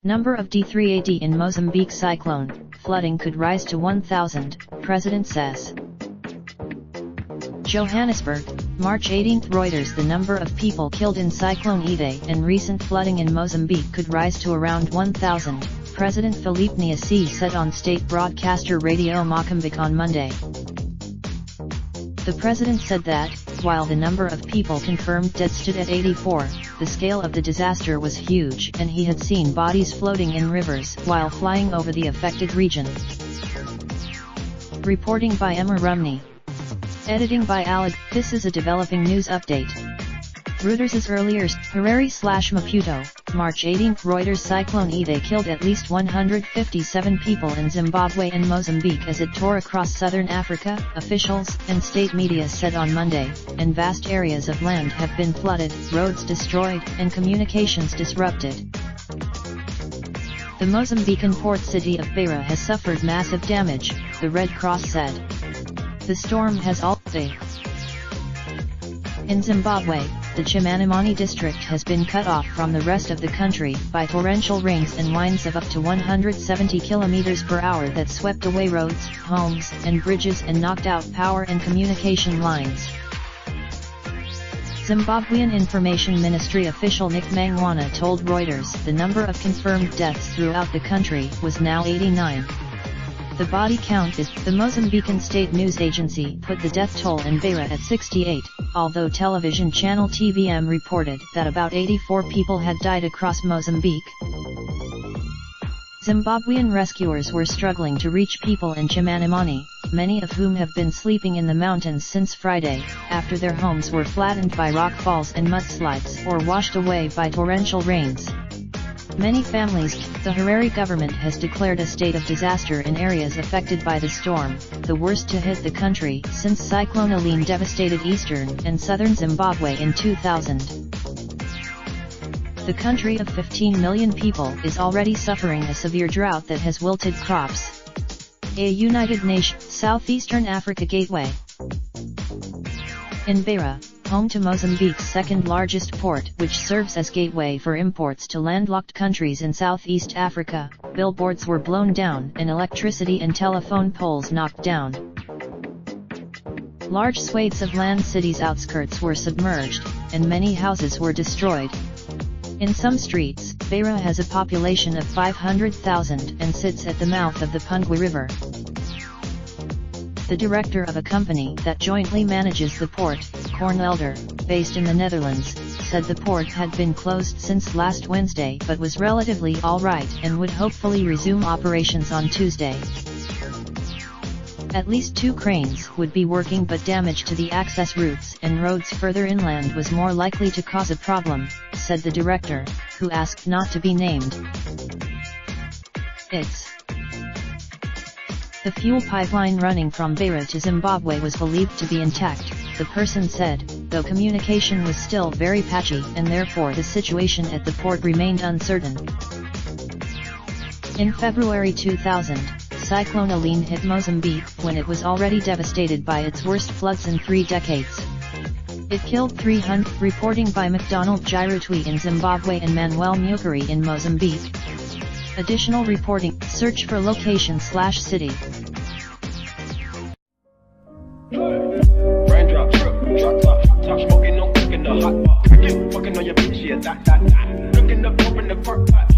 Number of D3ad in Mozambique cyclone, flooding could rise to 1,000, President says. Johannesburg, March 18. Reuters. The number of people killed in Cyclone Idai and recent flooding in Mozambique could rise to around 1,000, President Filipe Nyusi said on state broadcaster Radio Mozambique on Monday. The president said that, while the number of people confirmed dead stood at 84, the scale of the disaster was huge and he had seen bodies floating in rivers while flying over the affected region. Reporting by Emma Rumney. Editing by Alec. This is a developing news update. Reuters' earlier, Harare/Maputo, March 18. Reuters. Cyclone Idai killed at least 157 people in Zimbabwe and Mozambique as it tore across southern Africa, officials and state media said on Monday, and vast areas of land have been flooded, roads destroyed, and communications disrupted. The Mozambican port city of Beira has suffered massive damage, the Red Cross said. The storm has also in Zimbabwe, the Chimanimani district has been cut off from the rest of the country by torrential rains and winds of up to 170 km/h that swept away roads, homes, and bridges and knocked out power and communication lines. Zimbabwean Information Ministry official Nick Mangwana told Reuters the number of confirmed deaths throughout the country was now 89. The body count is, the Mozambican state news agency put the death toll in Beira at 68, although television channel TVM reported that about 84 people had died across Mozambique. Zimbabwean rescuers were struggling to reach people in Chimanimani, many of whom have been sleeping in the mountains since Friday, after their homes were flattened by rock falls and mudslides or washed away by torrential rains. Many families. The Harare government has declared a state of disaster in areas affected by the storm, the worst to hit the country since Cyclone Idai devastated eastern and southern Zimbabwe in 2000. The country of 15 million people is already suffering a severe drought that has wilted crops. A United Nations Southeastern Africa gateway. In Beira, home to Mozambique's second-largest port, which serves as gateway for imports to landlocked countries in Southeast Africa, billboards were blown down and electricity and telephone poles knocked down. Large swathes of land city's outskirts were submerged, and many houses were destroyed. In some streets, Beira has a population of 500,000 and sits at the mouth of the Pungwe River. The director of a company that jointly manages the port, Corn Elder, based in the Netherlands, said the port had been closed since last Wednesday but was relatively all right and would hopefully resume operations on Tuesday. At least 2 cranes would be working, but damage to the access routes and roads further inland was more likely to cause a problem, said the director, who asked not to be named. The fuel pipeline running from Beira to Zimbabwe was believed to be intact, the person said, though communication was still very patchy and therefore the situation at the port remained uncertain. In February 2000, Cyclone Idai hit Mozambique when it was already devastated by its worst floods in 3 decades. It killed 300, reporting by McDonald Girotwi in Zimbabwe and Manuel Mukari in Mozambique. Additional reporting, search for location/city. Raindrop, drop top smoking, no cooking the hot pot. Fucking on your bitch, yeah, that. Looking up, open the park, pot.